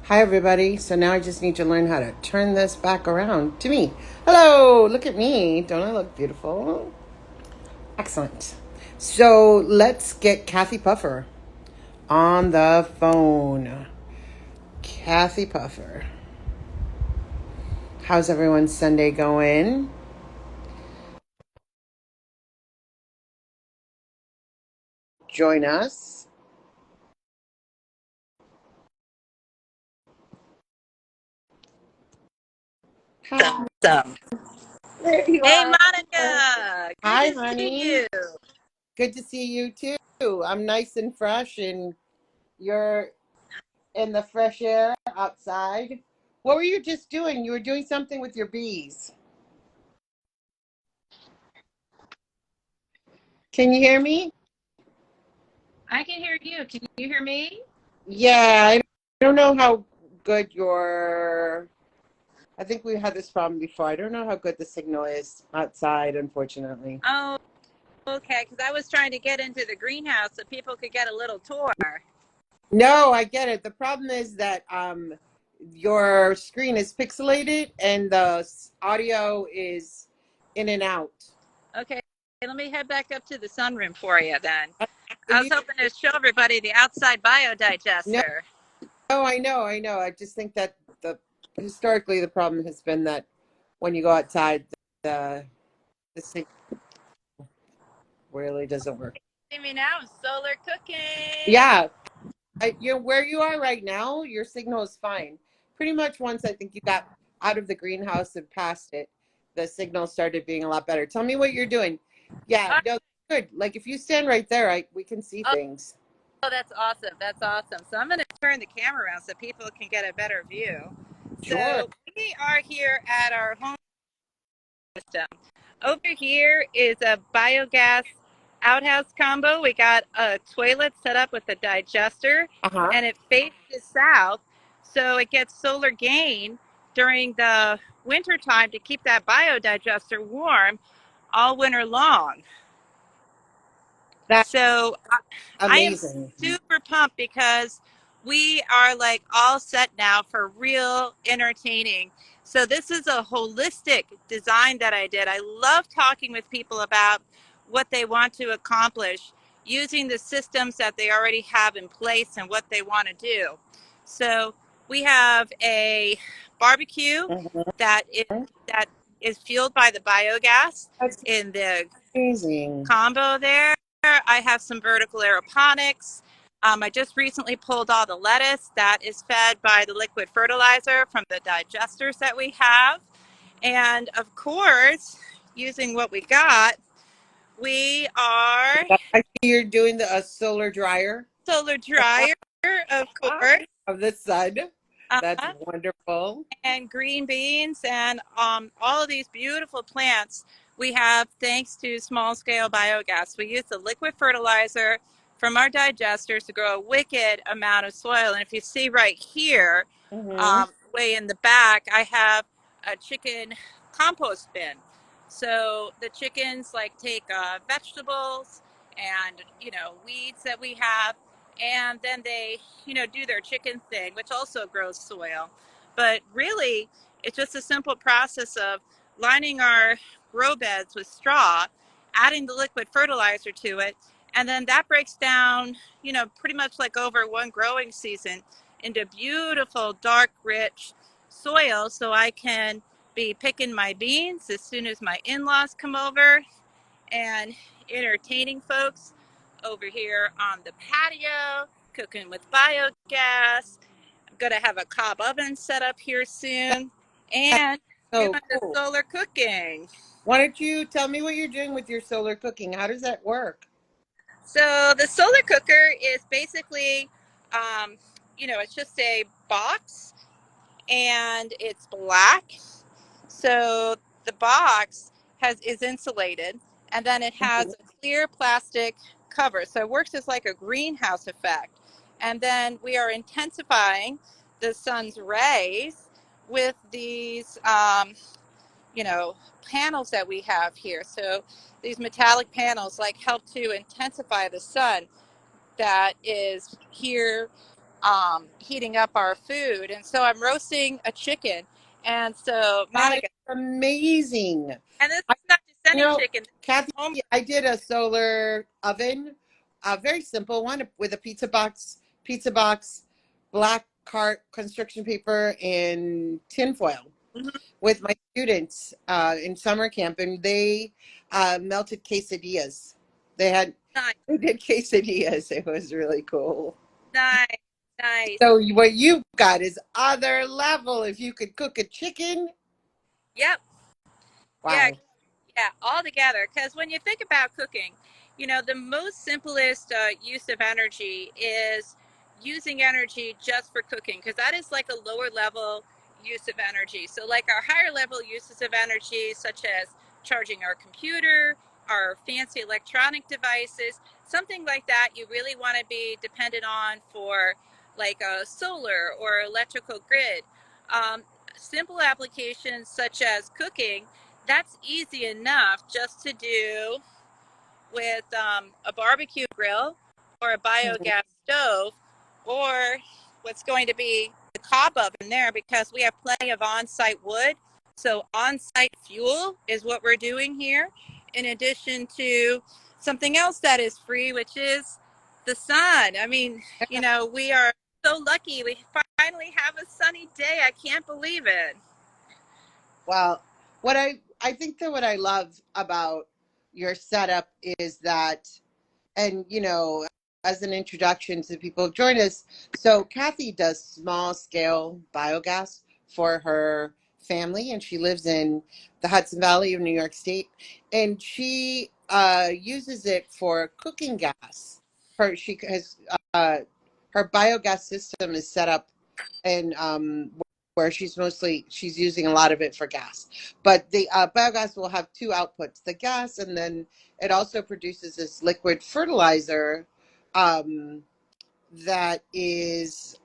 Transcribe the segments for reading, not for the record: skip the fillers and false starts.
Hi, everybody. So now I just need to learn how to turn this back around to me. Hello, look at me. Don't I look beautiful? Excellent. So let's get Kathy Puffer on the phone. Kathy Puffer. How's everyone's Sunday going? Join us. Hi, Awesome. there you Hey, are. Monica. Good Hi, to see honey. you. Good to see you too. I'm nice and fresh, and you're in the fresh air outside. What were you just doing? You were doing something with your bees. Can you hear me? I can hear you. Can you hear me? Yeah, I don't know how good your. I think we had this problem before. I don't know how good the signal is outside, unfortunately. Oh, okay. Because I was trying to get into the greenhouse so people could get a little tour. No, I get it. The problem is that your screen is pixelated and the audio is in and out. Okay. Let me head back up to the sunroom for you then. Are I was you? hoping to show everybody the outside No, biodigester. I know, I know. I just think that the historically the problem has been that when you go outside, the the signal really doesn't work. See me now? Solar cooking. Yeah, you're where you are right now. Your signal is fine. Pretty much once I think you got out of the greenhouse and past it, the signal started being a lot better. Tell me what you're doing. Yeah, Oh, no, good. Like if you stand right there, we can see things. that's awesome. That's awesome. So I'm going to turn the camera around so people can get a better view. Sure. So we are here at our home system. Over here is a biogas outhouse combo. We got a toilet set up with a digester, Uh-huh. and it faces south, so it gets solar gain during the winter time to keep that biodigester warm all winter long. That's So I am amazing. super pumped because we are like all set now for real entertaining. So this is a holistic design that I did. I love talking with people about what they want to accomplish using the systems that they already have in place and what they want to do. So we have a barbecue Mhm. that is that is fueled by the biogas That's in the amazing. combo there. I have some vertical aeroponics. I just recently pulled all the lettuce that is fed by the liquid fertilizer from the digesters that we have. And of course, using what we got, we are I see you're doing the solar dryer solar dryer, of course. of the sun. That's Uh, wonderful. and green beans and all of these beautiful plants we have thanks to small scale biogas. We use the liquid fertilizer from our digesters to grow a wicked amount of soil. And if you see right here, Hmm. way in the back, I have a chicken compost bin. So the chickens like take vegetables and weeds that we have, and then they do their chicken thing, which also grows soil. But really, it's just a simple process of lining our grow beds with straw, adding the liquid fertilizer to it, and then that breaks down, pretty much like over one growing season into beautiful, dark, rich soil so I can be picking my beans as soon as my in laws come over and entertaining folks over here on the patio, cooking with biogas. I'm going to have a cob oven set up here soon and doing So the cool. solar cooking. Why don't you tell me what you're doing with your solar cooking? How does that work? So the solar cooker is basically, um, it's just a box and it's black. So the box is insulated, and then it has Mhm. a clear plastic cover. So it works as like a greenhouse effect. And then we are intensifying the sun's rays with these, panels that we have here. So these metallic panels like help to intensify the sun that is here heating up our food. And so I'm roasting a chicken. And so, That is Monica, amazing. and this I, is not just you any know, chicken, this Kathy, is home. I did a solar oven, a very simple one with a pizza box, black cart construction paper, and tinfoil Mhm. with my students in summer camp, and they melted quesadillas. They had Nice, they did quesadillas. It was really cool. nice, nice. So what you've got is other level. If you could cook a chicken, Yep. Yeah, wow. yeah, all together. Because when you think about cooking, the most simplest use of energy is using energy just for cooking, because that is like a lower level use of energy. So, like our higher level uses of energy, such as charging our computer, our fancy electronic devices, something like that, you really want to be dependent on for like a solar or electrical grid. Um, Simple applications such as cooking, that's easy enough just to do with a barbecue grill or a Mhm. biogas stove, or what's going to be the cob oven there, because we have plenty of on-site wood. So on-site fuel is what we're doing here, in addition to something else that is free, which is the sun. I mean, we are so lucky. We finally have a sunny day. I can't believe it. Well, I think that what I love about your setup is that, and as an introduction to people who join us, so Kathy does small scale biogas for her family, and she lives in the Hudson Valley of New York State, and she uses it for cooking gas. She has her biogas system is set up, and where she's using a lot of it for gas, but the biogas will have two outputs: the gas, and then it also produces this liquid fertilizer um, that is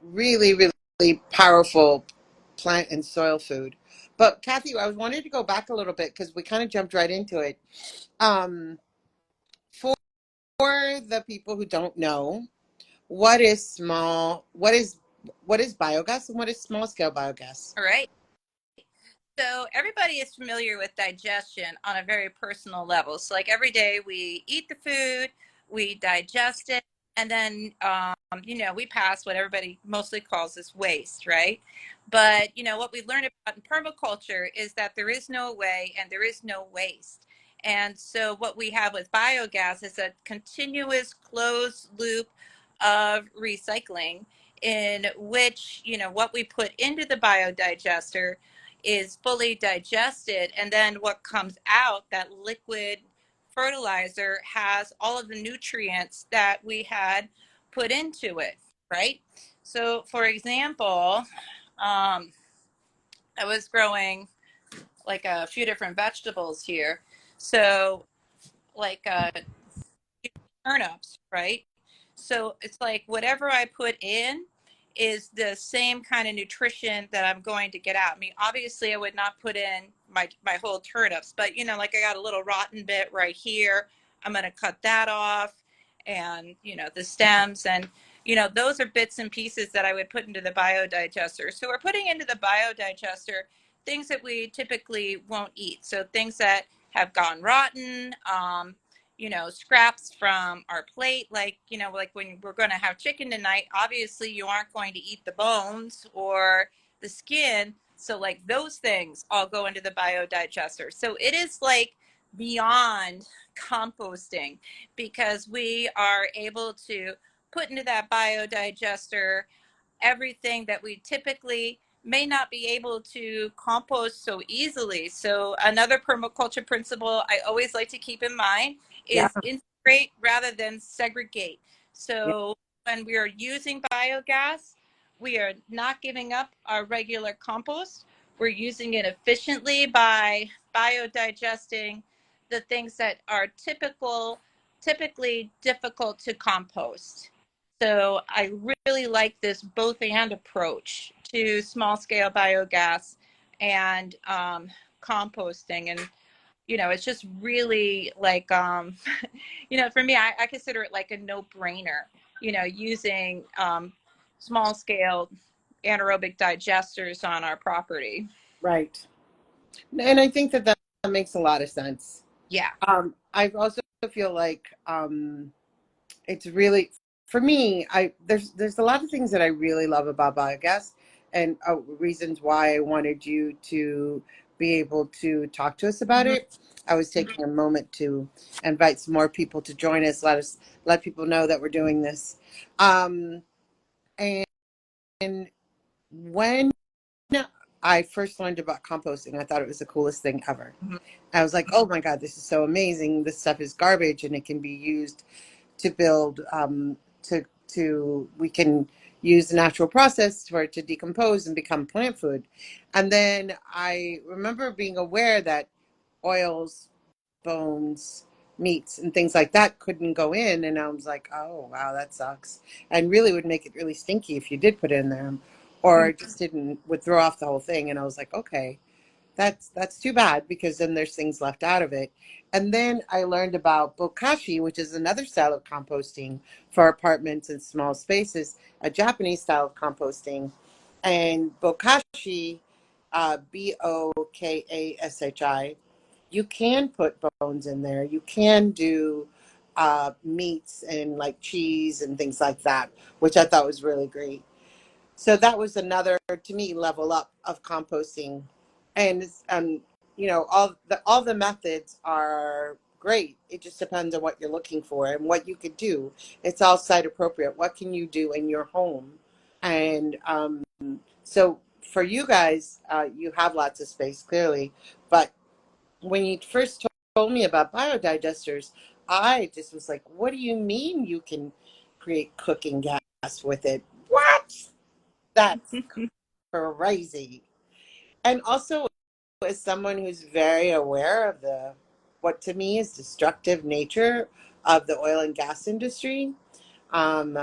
really, really powerful plant and soil food. But Kathy, I was wanted to go back a little bit because we kind of jumped right into it. Um, for the people who don't know, what is biogas and what is small scale biogas? All right. So everybody is familiar with digestion on a very personal level. So like every day we eat the food, we digest it, and then we pass what everybody mostly calls as waste, right? But what we learned about in permaculture is that there is no way and there is no waste. And so what we have with biogas is a continuous closed loop of recycling, in which what we put into the biodigester is fully digested, and then what comes out, that liquid fertilizer, has all of the nutrients that we had put into it, right? So for example, I was growing like a few different vegetables here. So like turnips, right? So it's like whatever I put in is the same kind of nutrition that I'm going to get out. I mean, obviously, I would not put in my whole turnips, but like I got a little rotten bit right here. I'm going to cut that off, and the stems, and those are bits and pieces that I would put into the biodigester. So we're putting into the biodigester things that we typically won't eat. So things that have gone rotten, scraps from our plate, like when we're going to have chicken tonight, obviously you aren't going to eat the bones or the skin. So, like, those things all go into the biodigester. So, it is like beyond composting, because we are able to put into that biodigester everything that we typically may not be able to compost so easily. So another permaculture principle I always like to keep in mind Yeah, is integrate rather than segregate. yeah, So when we are using biogas, we are not giving up our regular compost. We're using it efficiently by biodigesting the things that are typically difficult to compost. So I really like this both and approach to small scale biogas and composting. And, it's just really like, for me, I consider it like a no brainer. using small scale anaerobic digesters on our property. Right. And I think that makes a lot of sense. Yeah. I also feel like it's really for me. There's a lot of things that I really love about biogas, and reasons why I wanted you to be able to talk to us about Mhm. it. I was taking a moment to invite some more people to join us. Let people know that we're doing this. And when I first learned about composting, I thought it was the coolest thing ever. Mhm. I was like, oh my God, this is so amazing. This stuff is garbage and it can be used to build, we can use the natural process for it to decompose and become plant food. And then I remember being aware that oils, bones, meats, and things like that couldn't go in. And I was like, oh, wow, that sucks. And really would make it really stinky if you did put it in there, or it just didn't, would throw off the whole thing. And I was like, okay, that's too bad because then there's things left out of it. And then I learned about bokashi, which is another style of composting for apartments and small spaces, a Japanese style of composting. And bokashi, Bokashi, you can put bones in there. You can do meats and like cheese and things like that, which I thought was really great. So that was another, to me, level up of composting. And all the methods are great. It just depends on what you're looking for and what you could do. It's all site appropriate. What can you do in your home? And so for you guys, you have lots of space clearly, but when you first told me about biodigesters, I just was like, what do you mean you can create cooking gas with it? What? That's crazy. And also, as someone who's very aware of the what to me is destructive nature of the oil and gas industry, um,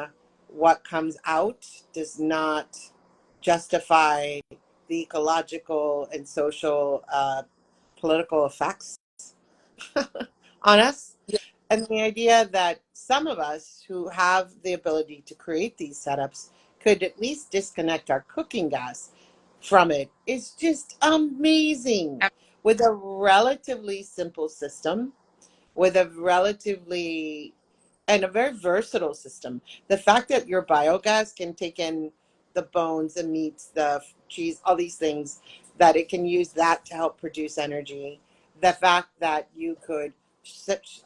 what comes out does not justify the ecological and social, political effects on us. Yeah. And the idea that some of us who have the ability to create these setups could at least disconnect our cooking gas from it is just amazing. With a relatively simple system, with a relatively and a very versatile system. The fact that your biogas can take in the bones, the meats, the cheese, all these things, that it can use that to help produce energy. The fact that you could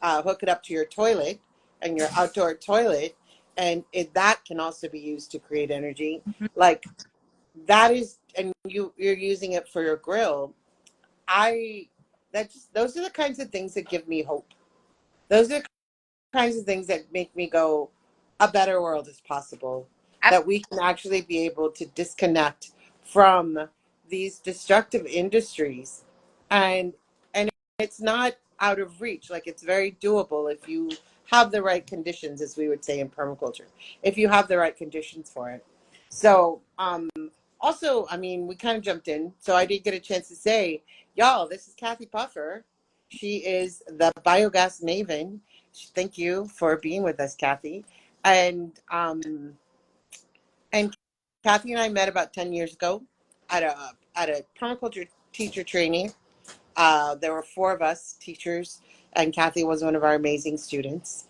hook it up to your toilet and your outdoor toilet, and that can also be used to create energy. Mhm. Like that is, and you're using it for your grill. I those are the kinds of things that give me hope. Those are kinds of things that make me go, a better world is possible. Ab- That we can actually be able to disconnect from these destructive industries, and and it's not out of reach. Like it's very doable if you have the right conditions, as we would say in permaculture. If you have the right conditions for it. So also, I mean, we kind of jumped in, so I did get a chance to say, y'all, this is Kathy Puffer. She is the biogas maven. Thank you for being with us, Kathy. And Kathy and I met about 10 years ago at a permaculture teacher training. There were four of us teachers, and Kathy was one of our amazing students.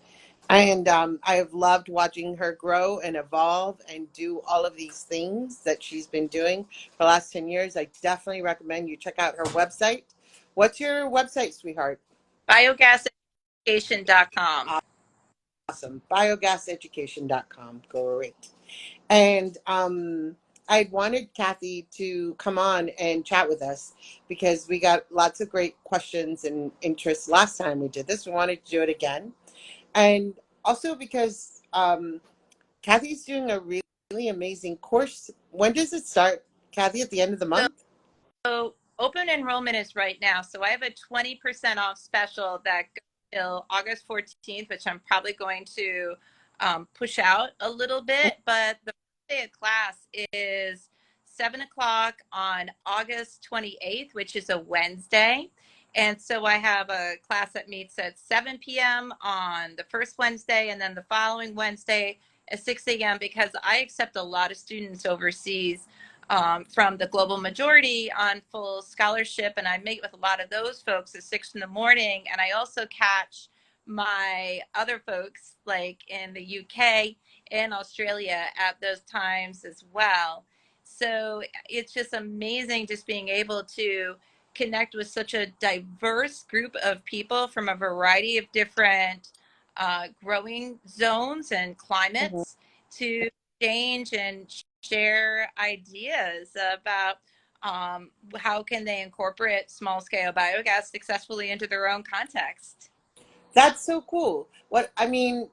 And I have loved watching her grow and evolve and do all of these things that she's been doing for the last 10 years. I definitely recommend you check out her website. What's your website, sweetheart? Biogaseducation.com. Awesome. Biogaseducation.com. Great. And I wanted Kathy to come on and chat with us because we got lots of great questions and interests last time we did this. We wanted to do it again. And also because Kathy's doing a really amazing course. When does it start, Kathy? At the end of the month? So open enrollment is right now. So I have a 20% off special that goes till August 14th, which I'm probably going to push out a little bit. But the first day of class is 7 o'clock on August 28th, which is a Wednesday. And so I have a class that meets at 7 p.m. on the first Wednesday, and then the following Wednesday at 6 a.m. because I accept a lot of students overseas from the global majority on full scholarship. And I meet with a lot of those folks at 6 in the morning. And I also catch my other folks like in the UK and Australia at those times as well. So it's just amazing just being able to connect with such a diverse group of people from a variety of different growing zones and Mhm. climates to change and share ideas about how can they incorporate small scale biogas successfully into their own context. That's so cool. What I mean,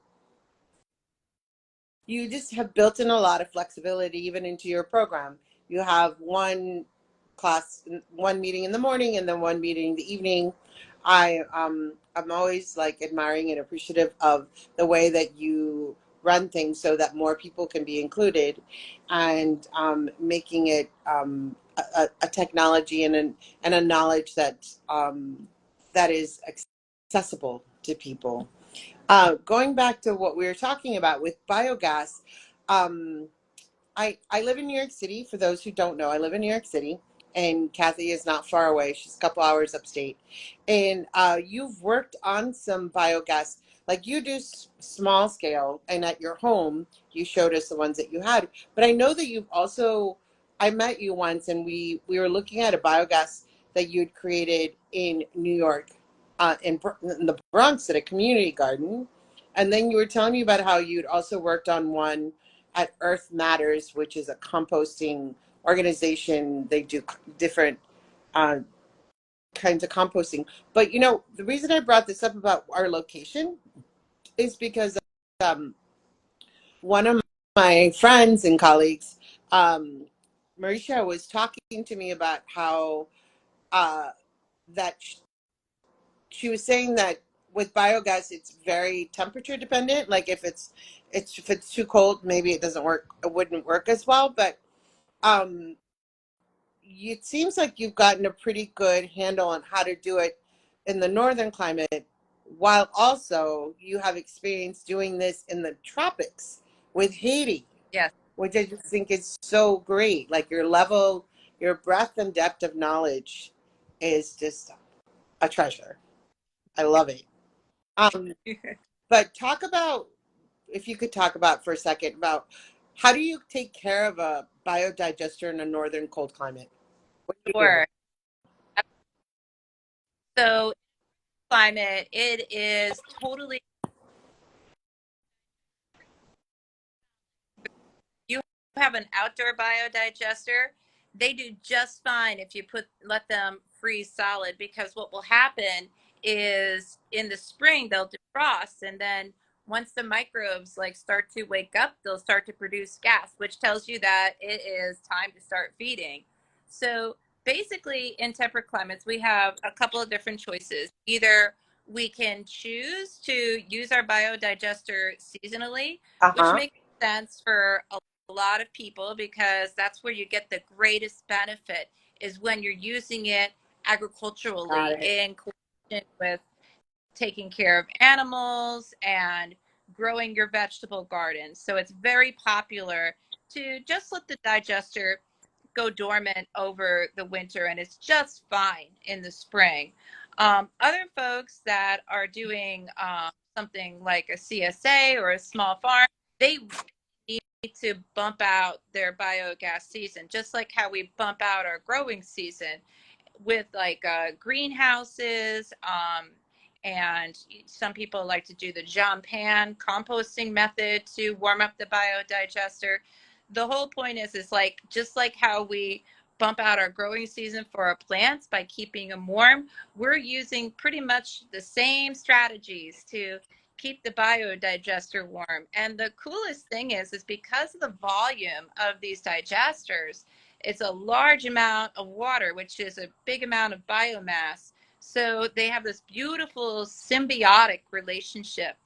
you just have built in a lot of flexibility even into your program. You have one class, one meeting in the morning, and then one meeting in the evening. I'm always like admiring and appreciative of the way that you run things so that more people can be included, and making it a technology and a knowledge that that is accessible to people. Going back to what we were talking about with biogas, um, I live in New York City. For those who don't know, I live in New York City, and Kathy is not far away. She's a couple hours upstate. And you've worked on some biogas, like you do small scale, and at your home, you showed us the ones that you had. But I know that you've also, I met you once, and we were looking at a biogas that you'd created in New York, in the Bronx at a community garden. And then you were telling me about how you'd also worked on one at Earth Matters, which is a composting organization. They do different uh, kinds of composting. But you know, the reason I brought this up about our location is because um, one of my friends and colleagues, um, Marisha, was talking to me about how uh, that she was saying that with biogas, it's very temperature dependent. Like if it's too cold, maybe it doesn't work. It wouldn't work as well. But um, it seems like you've gotten a pretty good handle on how to do it in the northern climate, while also you have experience doing this in the tropics with Haiti, Yes. which I just think is so great. Like your level, your breadth and depth of knowledge is just a treasure. I love it. Um, but talk about, if you could talk about for a second about how do you take care of a biodigester in a northern cold climate? What do you do? Sure. So climate, it is totally, you have an outdoor biodigester, they do just fine if you let them freeze solid, because what will happen is in the spring they'll defrost, and then once the microbes like start to wake up, they'll start to produce gas, which tells you that it is time to start feeding. So basically in temperate climates we have a couple of different choices. Either we can choose to use our biodigester seasonally, which Uh-huh. makes sense for a lot of people because that's where you get the greatest benefit, is when you're using it Got agriculturally it. in coordination with taking care of animals and growing your vegetable garden. So it's very popular to just let the digester go dormant over the winter, and it's just fine in the spring. Other folks that are doing something like a CSA or a small farm, they need to bump out their biogas season, just like how we bump out our growing season with like greenhouses. And some people like to do the John Pan composting method to warm up the biodigester. The whole point is like just like how we bump out our growing season for our plants by keeping them warm, we're using pretty much the same strategies to keep the biodigester warm. And the coolest thing is because of the volume of these digesters, it's a large amount of water, which is a big amount of biomass. So they have this beautiful symbiotic relationship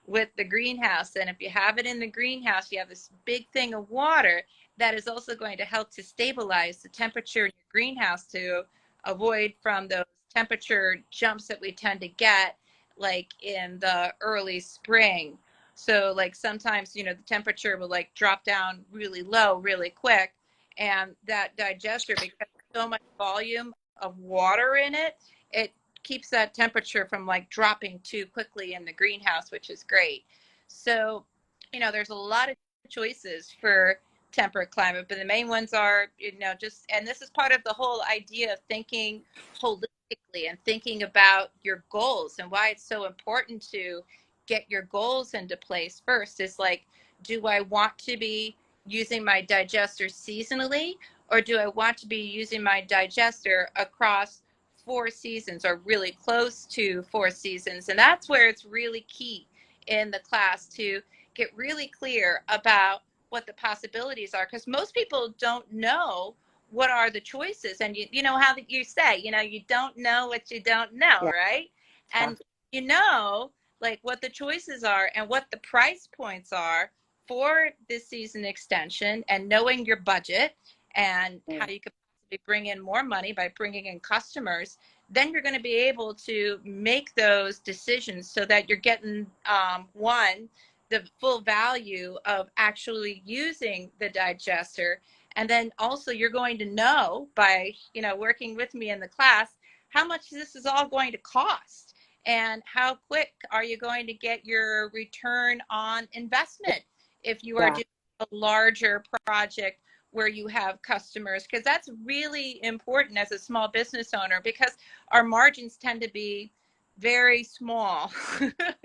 with the greenhouse. And if you have it in the greenhouse, you have this big thing of water that is also going to help to stabilize the temperature in your greenhouse to avoid from those temperature jumps that we tend to get like in the early spring. So like sometimes, the temperature will like drop down really low really quick. And that digester, because so much volume of water in it, it keeps that temperature from like dropping too quickly in the greenhouse, which is great. So, there's a lot of choices for temperate climate, but the main ones are, just, and this is part of the whole idea of thinking holistically and thinking about your goals, and why it's so important to get your goals into place first. Is like, do I want to be using my digester seasonally, or do I want to be using my digester across 4 seasons or really close to 4 seasons? And that's where it's really key in the class to get really clear about what the possibilities are, because most people don't know what are the choices. And you know how you say, you don't know what you don't know, Yeah. right? And you know like what the choices are and what the price points are for this season extension, and knowing your budget and how you could possibly bring in more money by bringing in customers, then you're going to be able to make those decisions so that you're getting one, the full value of actually using the digester. And then also you're going to know by, working with me in the class, how much this is all going to cost, and how quick are you going to get your return on investment if you are Yeah. doing a larger project where you have customers, because that's really important as a small business owner, because our margins tend to be very small.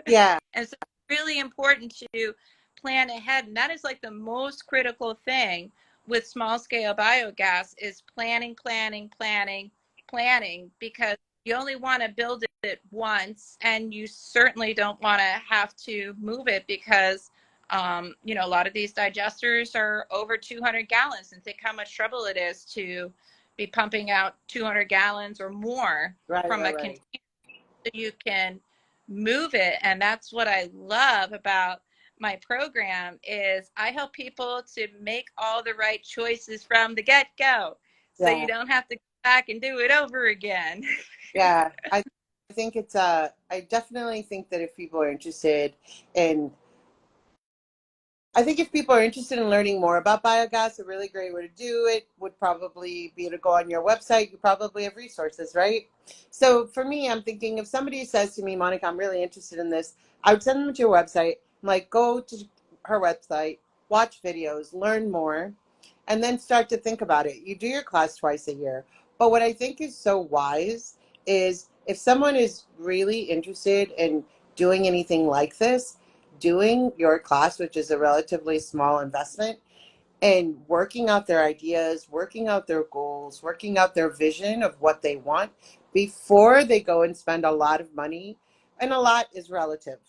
Yeah. And so it's really important to plan ahead. And that is like the most critical thing with small scale biogas is planning, planning, planning, planning, because you only want to build it once, and you certainly don't want to have to move it, because a lot of these digesters are over 200 gallons, and think how much trouble it is to be pumping out 200 gallons or more Right. from Right. a container, Right. so you can move it. And that's what I love about my program is I help people to make all the right choices from the get-go, so you Yeah. don't have to go back and do it over again. Yeah. I think it's I definitely think that if people are interested in I think if people are interested in learning more about biogas, a really great way to do it would probably be to go on your website. You probably have resources, right? So for me, I'm thinking if somebody says to me, Monica, I'm really interested in this, I would send them to your website. I'm like, go to her website, watch videos, learn more, and then start to think about it. You do your class twice a year. But what I think is so wise is if someone is really interested in doing anything like this, doing your class, which is a relatively small investment, and working out their ideas, working out their goals, working out their vision of what they want before they go and spend a lot of money. And a lot is relative.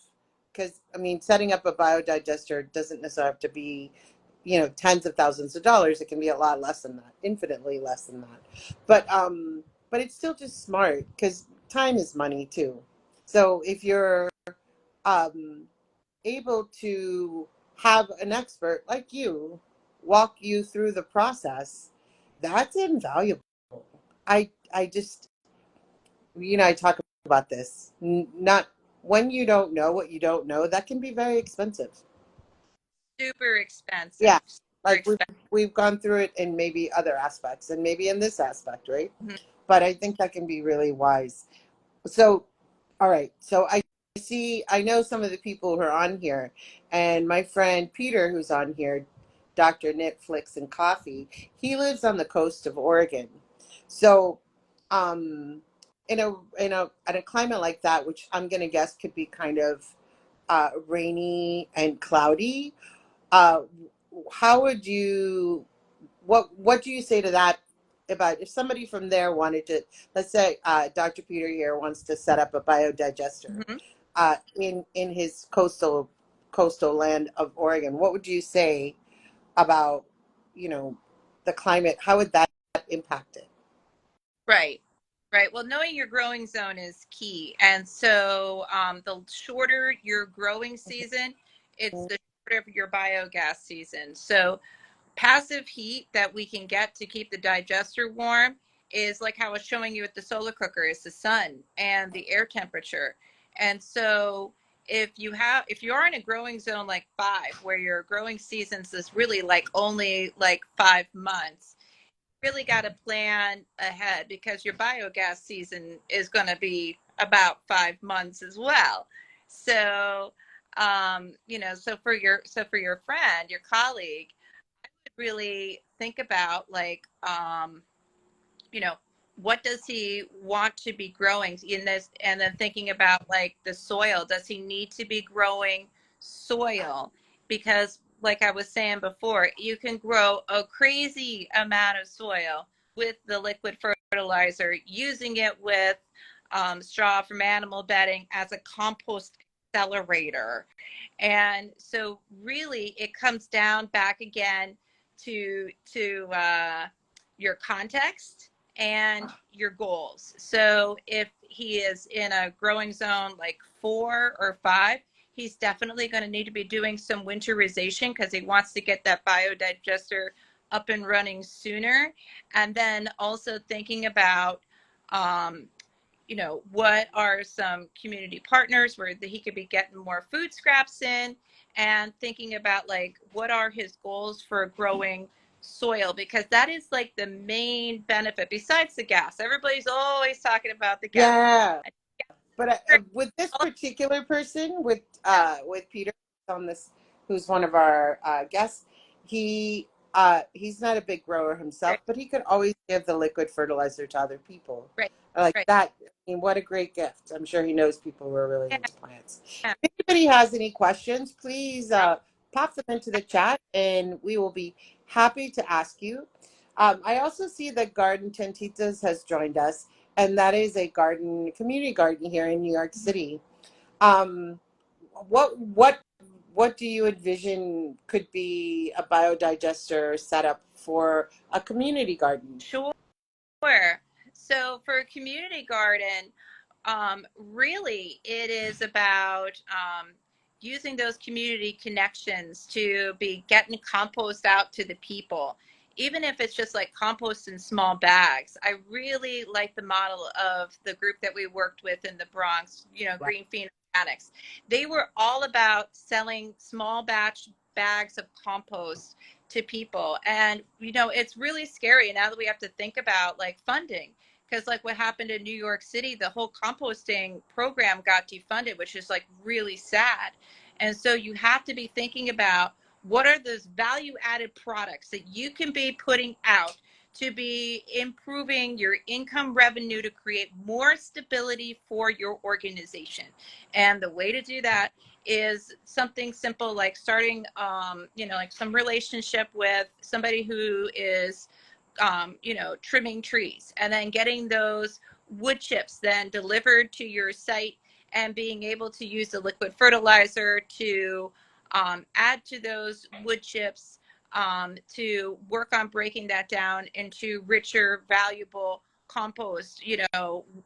Because, I mean, setting up a biodigester doesn't necessarily have to be, tens of thousands of dollars. It can be a lot less than that, infinitely less than that. But it's still just smart because time is money too. So if you're um, able to have an expert like you walk you through the process, that's invaluable. I just, I talk about this. Not when you don't know what you don't know, that can be very expensive. Super Yeah, expensive, super like expensive. we've gone through it in maybe other aspects and maybe in this aspect, right? Mhm. But I think that can be really wise. So, all right. So I know some of the people who are on here, and my friend Peter, who's on here, Dr. Netflix and Coffee, he lives on the coast of Oregon. So, um, in a climate like that, which I'm going to guess could be kind of rainy and cloudy, uh, how would you what do you say to that about if somebody from there wanted to, let's say Dr. Peter here wants to set up a biodigester Mhm. in his coastal land of Oregon? What would you say about, you know, the climate? How would that impact it? Right. Right. Well, knowing your growing zone is key. And so the shorter your growing season, it's the shorter your biogas season. So passive heat that we can get to keep the digester warm is like how I was showing you with the solar cooker, is the sun and the air temperature. And so if you are in a growing zone like 5, where your growing seasons is really like only like 5 months, really got to plan ahead, because your biogas season is going to be about 5 months as well. So, so for your friend, your colleague, really think about like, you know, what does he want to be growing in this, and then thinking about like the soil. Does he need to be growing soil? Because like I was saying before, you can grow a crazy amount of soil with the liquid fertilizer, using it with straw from animal bedding as a compost accelerator. And so really it comes down back again to your context and your goals. So if he is in a growing zone like 4 or 5, he's definitely going to need to be doing some winterization, because he wants to get that biodigester up and running sooner. And then also thinking about, um, what are some community partners where he could be getting more food scraps in, and thinking about like what are his goals for growing soil, because that is like the main benefit besides the gas. Everybody's always talking about the gas. Yeah. But with this particular person, with Peter on this, who's one of our guests, he's not a big grower himself, Right, but he could always give the liquid fertilizer to other people. right, I like right. that. I mean, what a great gift! I'm sure he knows people who are really Yeah, into plants. yeah. If anybody has any questions, please pop them into the chat, and we will be happy to ask you. I also see that Garden Tentitas has joined us, and that is a community garden here in New York City. Um, what do you envision could be a biodigester setup for a community garden? Sure. So for a community garden, really it is about using those community connections to be getting compost out to the people, even if it's just like compost in small bags. I really like the model of the group that we worked with in the Bronx, Right. Green Phoenix Organics. They were all about selling small batch bags of compost to people. And it's really scary now that we have to think about like funding, because like what happened in New York City, the whole composting program got defunded, which is like really sad. And so you have to be thinking about what are those value added products that you can be putting out to be improving your income revenue, to create more stability for your organization. And the way to do that is something simple like starting, like some relationship with somebody who is, trimming trees, and then getting those wood chips then delivered to your site, and being able to use the liquid fertilizer to add to those wood chips, to work on breaking that down into richer, valuable compost,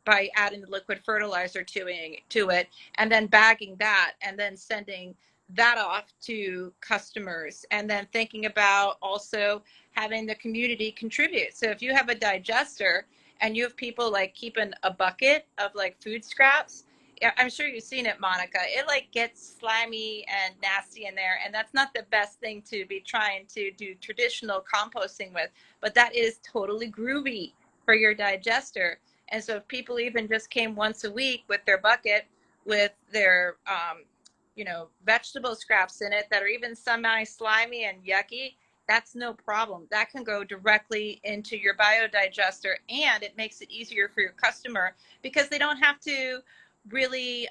by adding the liquid fertilizer to it, and then bagging that, and then sending that off to customers, and then thinking about also having the community contribute. So if you have a digester and you have people like keeping a bucket of like food scraps, yeah, I'm sure you've seen it, Monica. It like gets slimy and nasty in there, and that's not the best thing to be trying to do traditional composting with. But that is totally groovy for your digester. And so if people even just came once a week with their bucket with their vegetable scraps in it that are even semi slimy and yucky, that's no problem. That can go directly into your biodigester, and it makes it easier for your customer, because they don't have to really,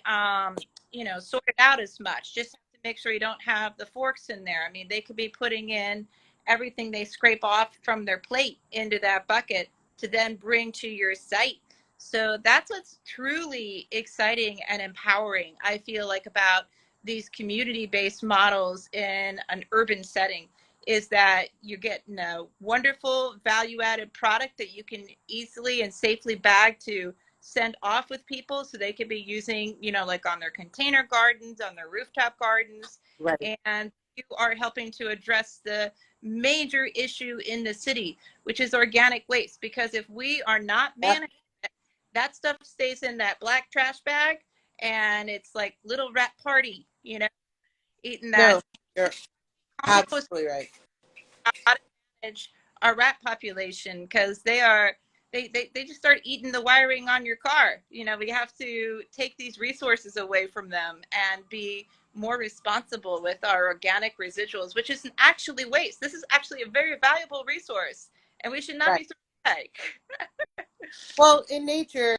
sort it out as much. Just have to make sure you don't have the forks in there. I mean, they could be putting in everything they scrape off from their plate into that bucket to then bring to your site. So that's what's truly exciting and empowering, I feel like, about these community-based models in an urban setting, is that you're getting a wonderful value-added product that you can easily and safely bag to send off with people, so they could be using, like on their container gardens, on their rooftop gardens. Right. And you are helping to address the major issue in the city, which is organic waste. Because if we are not Yep. managing it, that stuff stays in that black trash bag, and it's like little rat party, eating that No, you're compost. absolutely right. How to manage our rat population because they just start eating the wiring on your car. We have to take these resources away from them and be more responsible with our organic residuals, which isn't actually waste. This is actually a very valuable resource, and we should not Right. be throwing it away. Well, in nature,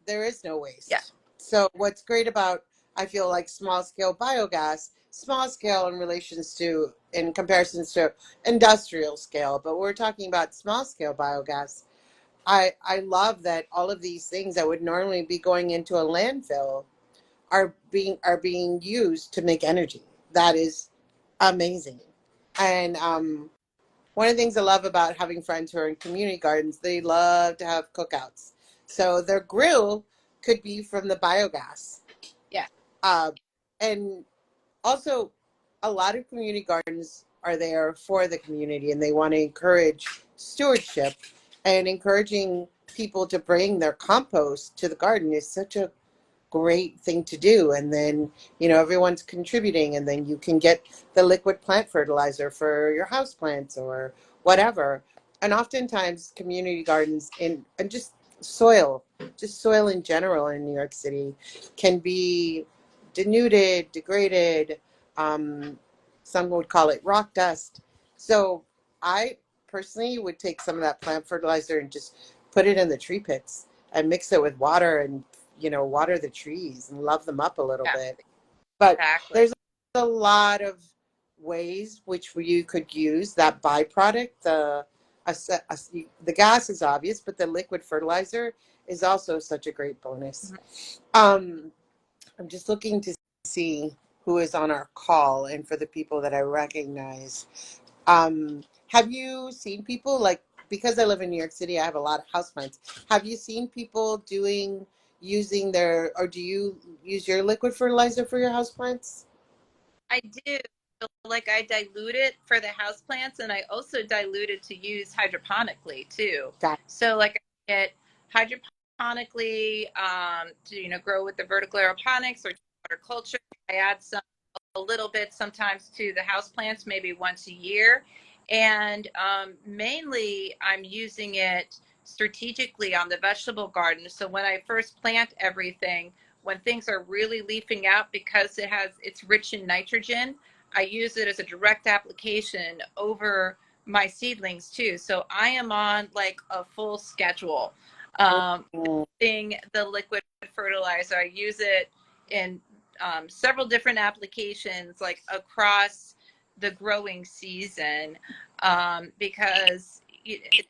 there is no Yeah, waste. So, what's great about, I feel like, small scale biogas, small scale in relations to, in comparisons to industrial scale, but we're talking about small scale biogas. I love that all of these things that would normally be going into a landfill are being used to make energy. That is amazing. And one of the things I love about having friends who are in community gardens, they love to have cookouts. So their grill could be from the biogas. yeah, Uh, and also, a lot of community gardens are there for the community and they want to encourage stewardship, and encouraging people to bring their compost to the garden is such a great thing to do. And then everyone's contributing, and then you can get the liquid plant fertilizer for your house plants or whatever. And oftentimes community gardens and just soil in general in New York City can be denuded, degraded. um, some would call it rock dust. So I personally would take some of that plant fertilizer and just put it in the tree pits and mix it with water, and water the trees and love them up a little yeah, bit. But exactly. there's a lot of ways which you could use that byproduct. The gas is obvious, but the liquid fertilizer is also such a great bonus. Mhm. Um, I'm just looking to see who is on our call, and for the people that I recognize. Have you seen people like, because I live in New York City, I have a lot of houseplants. Have you seen people using their, or do you use your liquid fertilizer for your houseplants? I do. So, like I dilute it for the house plants, and I also dilute it to use hydroponically too. Got So like I get hydroponically to grow with the vertical aeroponics or water culture. I add some a little bit sometimes to the house plants, maybe once a year. And mainly, I'm using it strategically on the vegetable garden. So when I first plant everything, when things are really leafing out, because it's rich in nitrogen, I use it as a direct application over my seedlings too. So I am on like a full schedule. Um, it. the liquid fertilizer, I use it in several different applications, like across the growing season, because the thing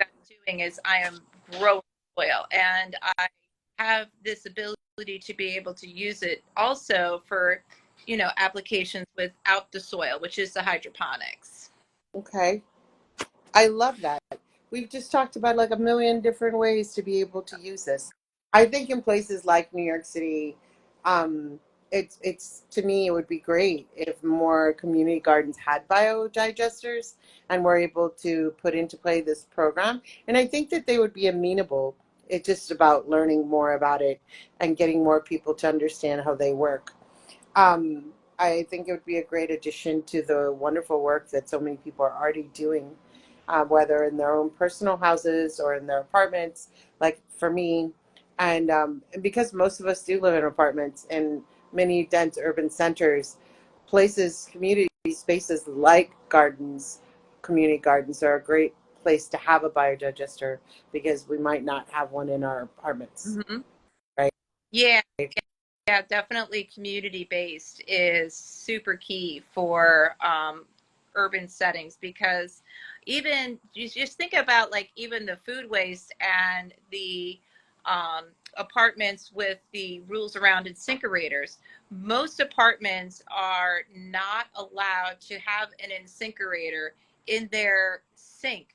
I'm doing is I am growing soil, and I have this ability to be able to use it also for, applications without the soil, which is the hydroponics. Okay. I love that. We've just talked about like a million different ways to be able to use this. I think in places like New York City, um, it's to me it would be great if more community gardens had biodigesters and were able to put into play this program. And I think that they would be amenable. It's just about learning more about it and getting more people to understand how they work. I think it would be a great addition to the wonderful work that so many people are already doing, whether in their own personal houses or in their apartments, like for me. And because most of us do live in apartments in many dense urban centers, places, community spaces like gardens, community gardens are a great place to have a biodigester because we might not have one in our apartments, Mm-hmm. right? Yeah, yeah, definitely community based is super key for urban settings, because even you just think about like even the food waste and the um, apartments with the rules around incinerators. Most apartments are not allowed to have an incinerator in their sink,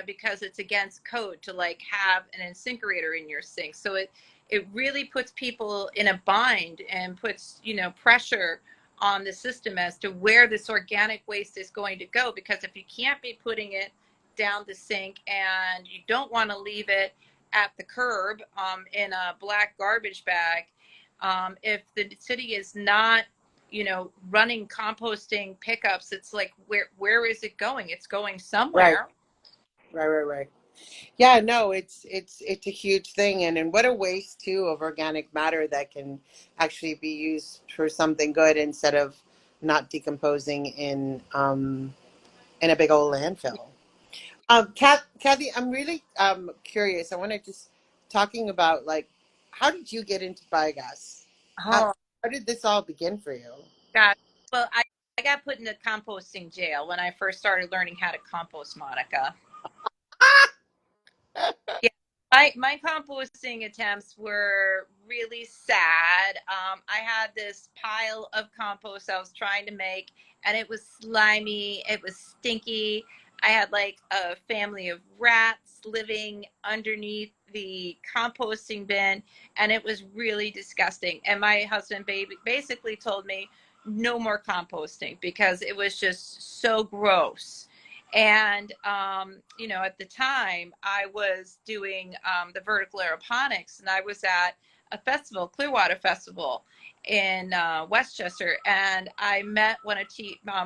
because it's against code to like have an incinerator in your sink. So it really puts people in a bind and puts pressure on the system as to where this organic waste is going to go, because if you can't be putting it down the sink and you don't want to leave it at the curb in a black garbage bag, If the city is not, running composting pickups, it's like, where is it going? It's going Right, somewhere. right. Yeah, no, it's a huge thing, and what a waste too of organic matter that can actually be used for something good instead of not decomposing in a big old landfill. Kathy, I'm really curious. I want to just talking about like how did you get into biogas? How Oh how did this all begin for you? God. Well, I got put into composting jail when I first started learning how to compost, Monica. Yeah, my composting attempts were really sad. I had this pile of compost I was trying to make, and it was slimy. It was stinky. I had like a family of rats living underneath the composting bin, and it was really disgusting. And my husband basically told me no more composting because it was just so gross. And at the time I was doing the vertical aeroponics, and I was at a festival, Clearwater Festival in Westchester, and I met one of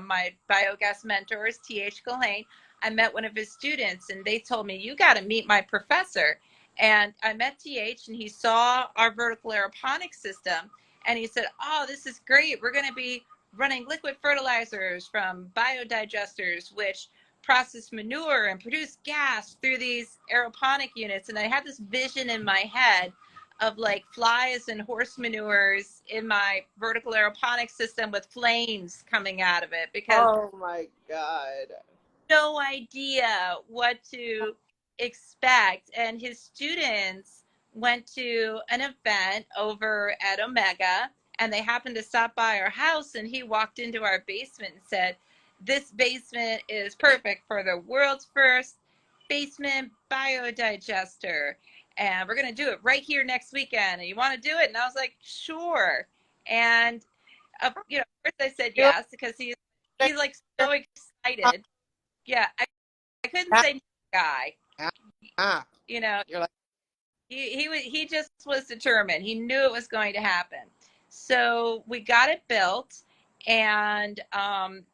my biogas mentors, Th Gillane. I met one of his students, and they told me, you got to meet my professor. And I met Th, and he saw our vertical aeroponics system, and he said, oh, this is great, we're going to be running liquid fertilizers from biodigesters, which process manure and produce gas through these aeroponic units. And I had this vision in my head of like flies and horse manures in my vertical aeroponic system with flames coming out of it, because Oh my God. no idea what to expect. And his students went to an event over at Omega, and they happened to stop by our house, and he walked into our basement and said, this basement is perfect for the world's first basement biodigester. And we're going to do it right here next weekend. And you want to do it? And I was like, sure. And, of course I said You're yes, because like, he's like so excited. Yeah, I couldn't ah, say no guy. ah. You know, You're like, he just was determined. He knew it was going to happen. So we got it built, and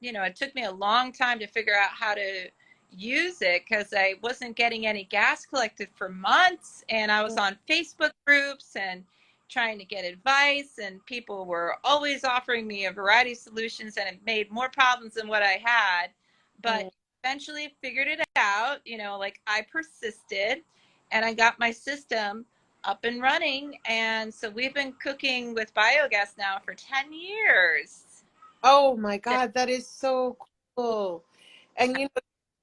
it took me a long time to figure out how to use it because I wasn't getting any gas collected for months, and I was on Facebook groups and trying to get advice, and people were always offering me a variety of solutions, and it made more problems than what I had. But mm. eventually figured it out, like I persisted, and I got my system up and running. And so we've been cooking with biogas now for 10 years. Oh my God, that is so cool. And the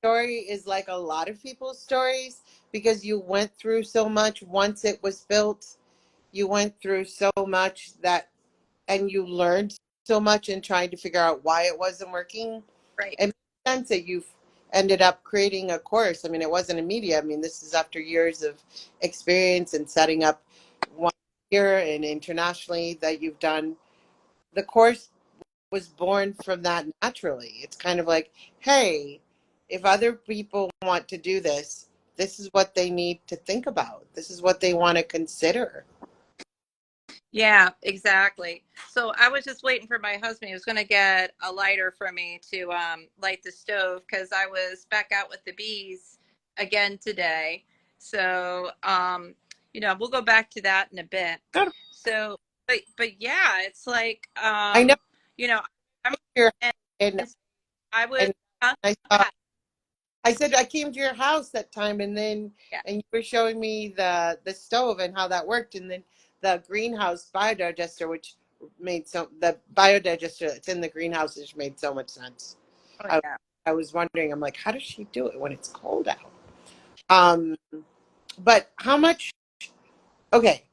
story is like a lot of people's stories because you went through so much once it was built. You went through so much that, and you learned so much in trying to figure out why it wasn't working. Right. It makes sense that you've ended up creating a course. I mean, it wasn't immediate. I mean, this is after years of experience and setting up one here and internationally that you've done. The course was born from that naturally. It's kind of like, hey, if other people want to do this, this is what they need to think about. This is what they want to consider. Yeah, exactly. So I was just waiting for my husband. He was going to get a lighter for me to light the stove because I was back out with the bees again today. So, we'll go back to that in a bit. Good. So, but yeah, it's like, I know you know, I'm, you're and and I was, and huh? I Go saw ahead. I said I came to your house that time, Yeah. and you were showing me the stove and how that worked, and then the greenhouse biodigester, which made the biodigester that's in the greenhouse, which made so much sense. Oh, I yeah. I was wondering, I'm like, how does she do it when it's cold out? Um, but how much? Okay,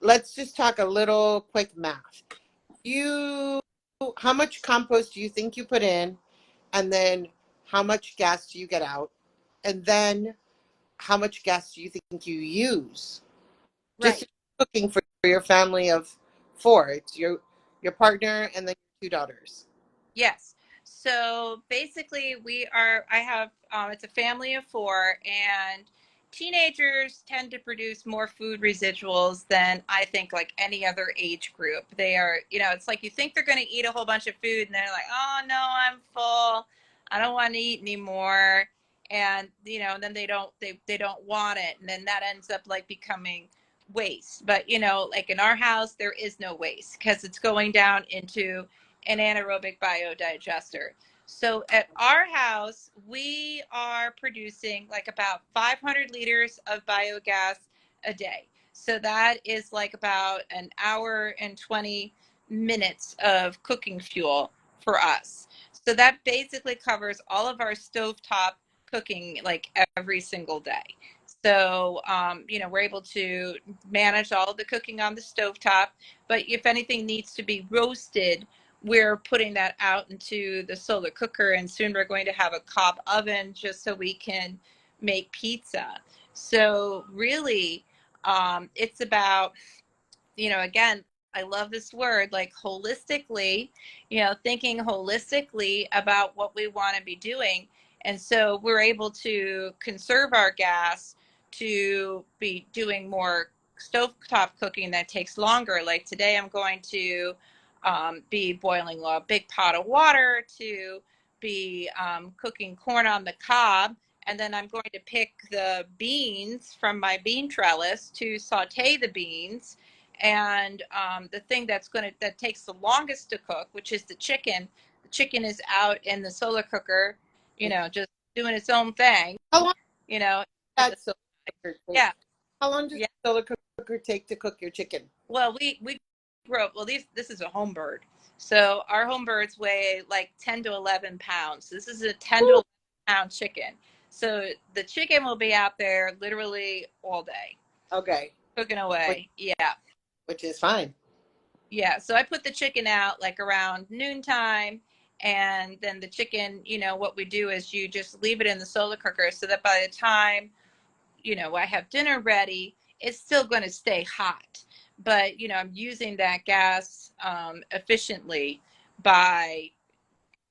let's just talk a little quick math. You, how much compost do you think you put in, and then how much gas do you get out, and then how much gas do you think you use just Right. cooking for your family of four? It's your partner and then your two daughters. Yes. So basically, I have, it's a family of four, and teenagers tend to produce more food residuals than I think like any other age group. They are, it's like you think they're going to eat a whole bunch of food and they're like, oh no, I'm full. I don't want to eat anymore. And, then they don't want it. And then that ends up like becoming waste. But, like in our house, there is no waste because it's going down into an anaerobic biodigester. So at our house, we are producing like about 500 liters of biogas a day. So that is like about an hour and 20 minutes of cooking fuel for us. So that basically covers all of our stovetop cooking like every single day. So, we're able to manage all of the cooking on the stovetop. But if anything needs to be roasted, we're putting that out into the solar cooker, and soon we're going to have a cob oven just so we can make pizza. So really, it's about, again, I love this word, like holistically, thinking holistically about what we want to be doing. And so we're able to conserve our gas to be doing more stovetop cooking that takes longer. Like today, I'm going to be boiling a big pot of water to be cooking corn on the cob. And then I'm going to pick the beans from my bean trellis to saute the beans. And the thing that takes the longest to cook, which is the chicken. The chicken is out in the solar cooker, just doing its own thing. How long You know, does that solar cooker take? yeah, How long does yeah. the solar cooker take to cook your chicken? Well, we grew up. Well, this is a home bird, so our home birds weigh like 10 to 11 pounds. This is a 10 to 11 pound chicken. So the chicken will be out there literally all day, Okay, cooking which, away. Yeah. which is fine. Yeah, so I put the chicken out like around noontime, and then the chicken, what we do is you just leave it in the solar cooker so that by the time, I have dinner ready, it's still going to stay hot. But, I'm using that gas efficiently by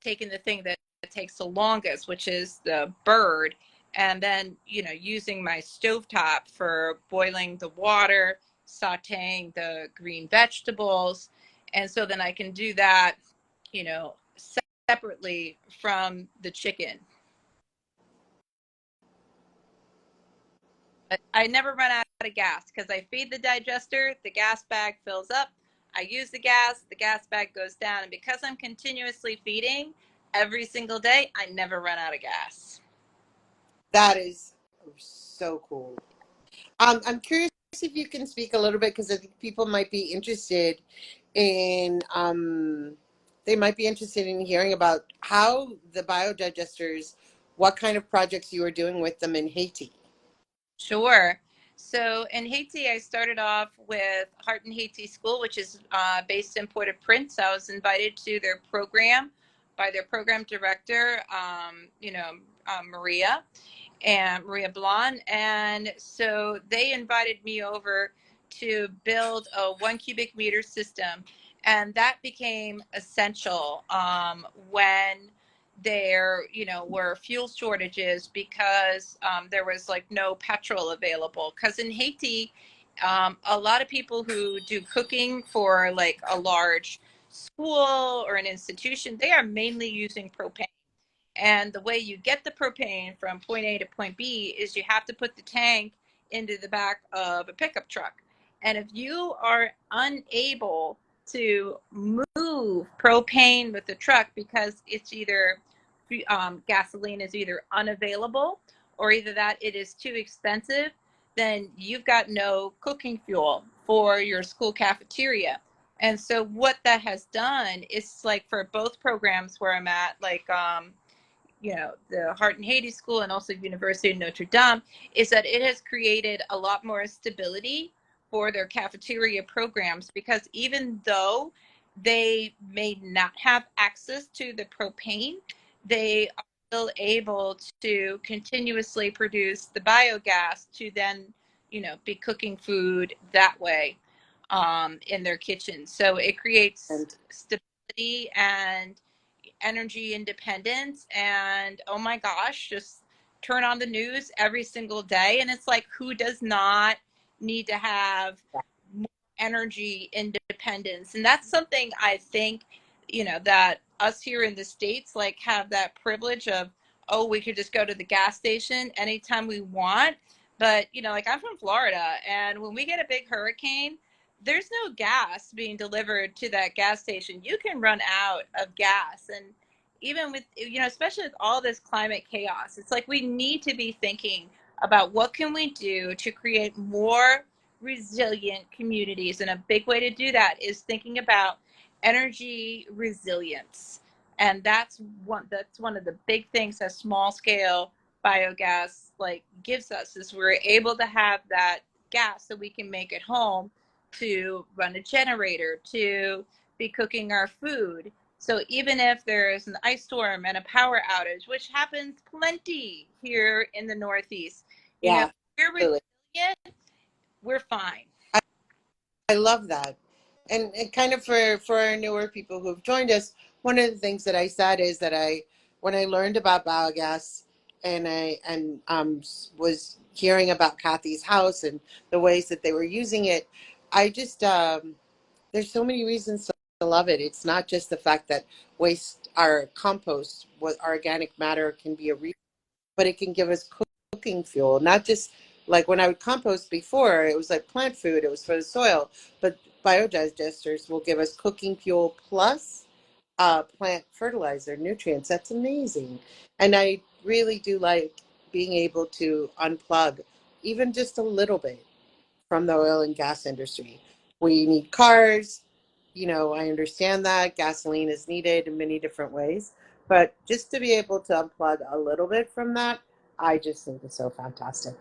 taking the thing that takes the longest, which is the bird, and then, using my stovetop for boiling the water, sauteing the green vegetables. And so then I can do that, you know, separately from the chicken. But I never run out of gas because I feed the digester, the gas bag fills up, I use the gas bag goes down. And because I'm continuously feeding every single day, I never run out of gas. That is so cool. I'm curious if you can speak a little bit because I think people might be interested in they might be interested in hearing about how the biodigesters, what kind of projects you are doing with them in Haiti. Sure. So in Haiti, I started off with Heart in Haiti School, which is based in Port-au-Prince. I was invited to their program by their program director, Maria and Maria Blon. And so they invited me over to build a 1 cubic meter system. And that became essential when there were fuel shortages because there was like no petrol available, because in Haiti a lot of people who do cooking for like a large school or an institution, they are mainly using propane. And the way you get the propane from point A to point B is you have to put the tank into the back of a pickup truck. And if you are unable to move propane with the truck because it's either gasoline is either unavailable or either that it is too expensive, then you've got no cooking fuel for your school cafeteria. And so what that has done is, like, for both programs where I'm at, like the Heart and Haiti School and also University of Notre Dame, is that it has created a lot more stability for their cafeteria programs, because even though they may not have access to the propane, they are still able to continuously produce the biogas to then, be cooking food that way in their kitchen. So it creates And stability and energy independence, and oh my gosh, just turn on the news every single day, and it's like, who does not need to have more energy independence? And that's something I think, that us here in the States like have that privilege of, oh, we could just go to the gas station anytime we want. But, like, I'm from Florida, and when we get a big hurricane, there's no gas being delivered to that gas station. You can run out of gas. And even with, especially with all this climate chaos, it's like we need to be thinking about what can we do to create more resilient communities. And a big way to do that is thinking about energy resilience. And that's one of the big things that small scale biogas like gives us, is we're able to have that gas that we can make at home to run a generator, to be cooking our food. So even if there's an ice storm and a power outage, which happens plenty here in the Northeast, Yeah, we're absolutely. resilient, we're fine. I love that. And kind of for our newer people who've joined us, one of the things that I said is that when I learned about biogas and was hearing about Kathy's house and the ways that they were using it, I just there's so many reasons to love it. It's not just the fact that waste, our compost, what organic matter can be a but it can give us cooking fuel. Not just like when I would compost before, it was like plant food, it was for the soil, but biodigesters will give us cooking fuel plus plant fertilizer, nutrients. That's amazing. And I really do like being able to unplug even just a little bit from the oil and gas industry. We need cars. I understand that gasoline is needed in many different ways, but just to be able to unplug a little bit from that, I just think is so fantastic.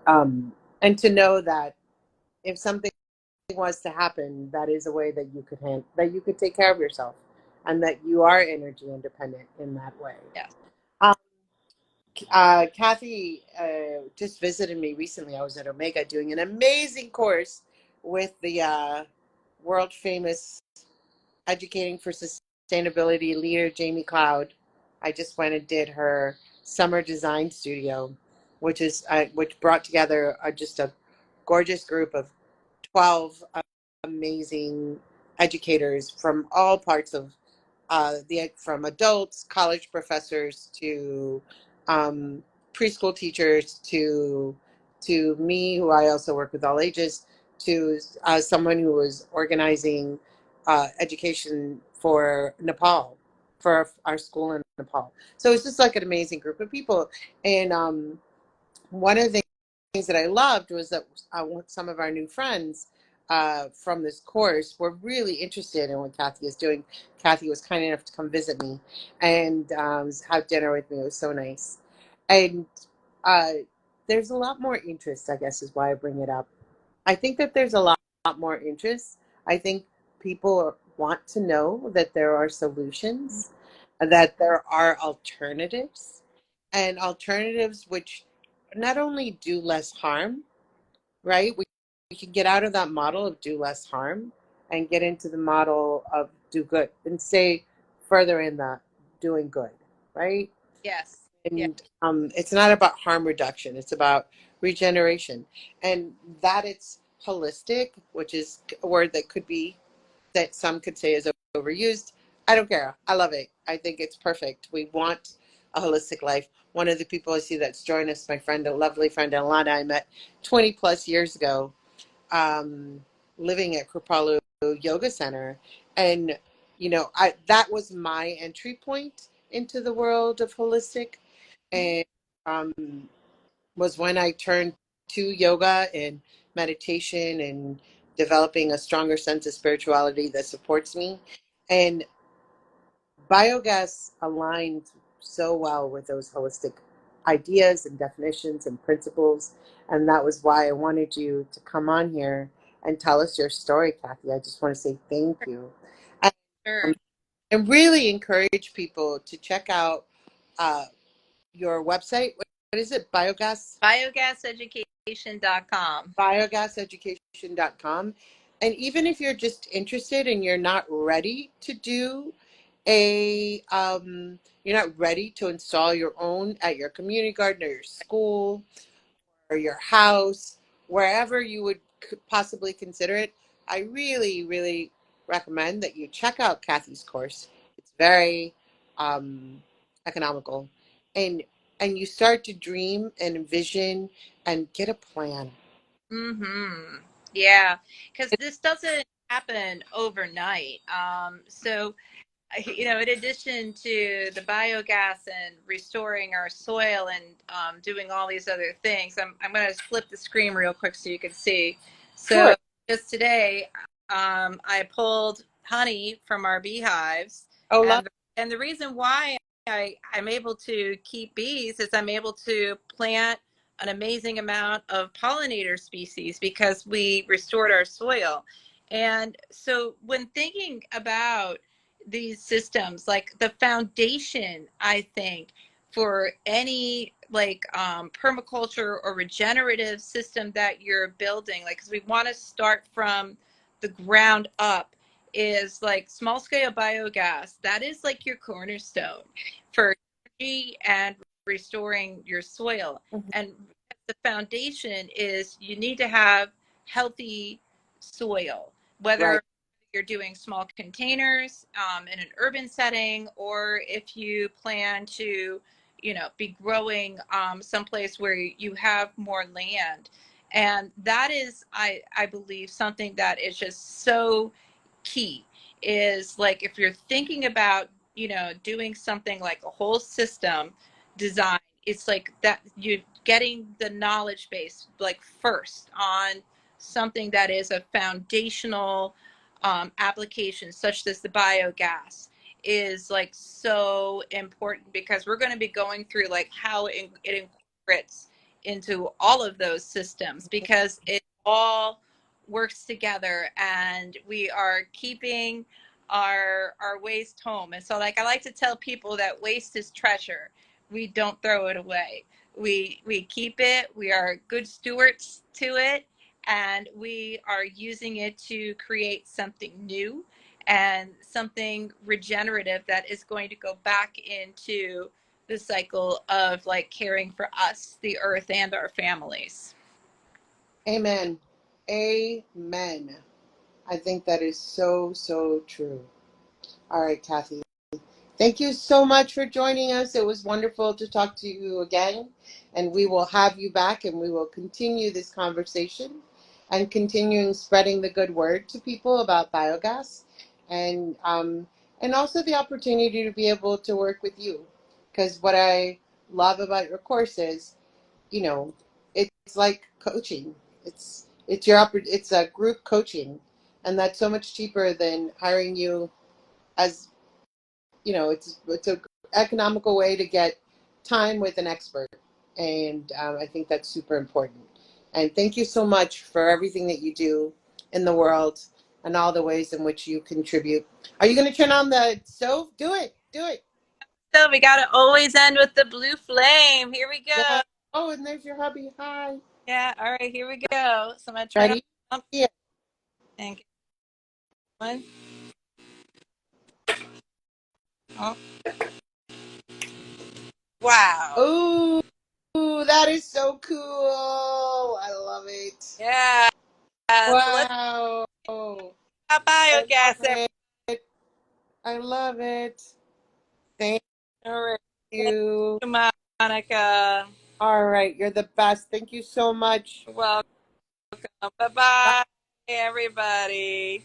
And to know that if something was to happen, that is a way that that you could take care of yourself, and that you are energy independent in that way. Yes. Um, Kathy just visited me recently. I was at Omega doing an amazing course with the world famous Educating for Sustainability leader, Jamie Cloud. I just went and did her summer design studio, which brought together just a gorgeous group of 12 amazing educators from all parts of from adults, college professors to um, preschool teachers to me, who I also work with all ages, to someone who was organizing education for Nepal, for our school in Nepal. So it's just like an amazing group of people. And one of the things that I loved was that some of our new friends from this course were really interested in what Kathy is doing. Kathy was kind enough to come visit me and have dinner with me. It was so nice. And uh, there's a lot more interest, I guess, is why I bring it up. I think that there's a lot more interest. I think people want to know that there are solutions, that there are alternatives, and alternatives which not only do less harm, right? We can get out of that model of do less harm and get into the model of do good and stay further in the doing good, right? Yes. Yeah. And it's not about harm reduction, it's about regeneration. And that it's holistic, which is a word that could be, that some could say is overused. I don't care. I love it. I think it's perfect. We want a holistic life. One of the people I see that's joined us, my friend, a lovely friend, Alana, I met 20 plus years ago, um, living at Kripalu Yoga Center. And, that was my entry point into the world of holistic. And um, was when I turned to yoga and meditation and developing a stronger sense of spirituality that supports me. And biogas aligned so well with those holistic ideas and definitions and principles. And that was why I wanted you to come on here and tell us your story, Kathy. I just want to say thank you. And, Sure. and really encourage people to check out uh, your website. What is it? Biogaseducation.com. Biogaseducation.com. And even if you're just interested and you're not ready to do you're not ready to install your own at your community garden or your school or your house, wherever you would possibly consider it, I really, really recommend that you check out Kathy's course. It's very um, economical, and you start to dream and envision and get a plan. Mm-hmm. Yeah, because this doesn't happen overnight. In addition to the biogas and restoring our soil and doing all these other things, I'm going to flip the screen real quick so you can see. So Sure. just today, I pulled honey from our beehives, Oh, love. and the reason why I'm able to keep bees is I'm able to plant an amazing amount of pollinator species because we restored our soil. And so when thinking about these systems, like the foundation, I think, for any like permaculture or regenerative system that you're building, like, because we want to start from the ground up, is like small scale biogas. That is like your cornerstone for energy and restoring your soil. Mhm. And the foundation is you need to have healthy soil, Right. whether you're doing small containers in an urban setting, or if you plan to, be growing someplace where you have more land. And that is, I believe, something that is just so key. Is like if you're thinking about, doing something like a whole system design, it's like that you're getting the knowledge base like first on something that is a foundational application such as the biogas is like so important, because we're going to be going through like how it incorporates into all of those systems, because it all works together and we are keeping our waste home. And so like I like to tell people that waste is treasure. We don't throw it away. We keep it. We are good stewards to it, and we are using it to create something new and something regenerative that is going to go back into the cycle of like caring for us, the earth, and our families. Amen. Amen. I think that is so, so true. All right, Kathy. Thank you so much for joining us. It was wonderful to talk to you again. And we will have you back and we will continue this conversation and continuing spreading the good word to people about biogas and also the opportunity to be able to work with you. Because what I love about your course is, you know, it's like coaching. It's a group coaching, and that's so much cheaper than hiring you as it's a economical way to get time with an expert, and I think that's super important. And thank you so much for everything that you do in the world and all the ways in which you contribute. Are you going to turn on the stove? Do it. Do it. So we got to always end with the blue flame. Here we go. Yeah. Oh, and there's your hubby. Hi. Yeah. All right. Here we go. So I'm going to turn Ready? on Yeah. and get one. Oh, wow. Ooh, that is so cool. I love it. Yeah. So let's Wow. have I love biogas. it. I love it. Thank All right. Thank you. you, Monica. All right. You're the best. Thank you so much. You're welcome. Bye Bye. bye, everybody.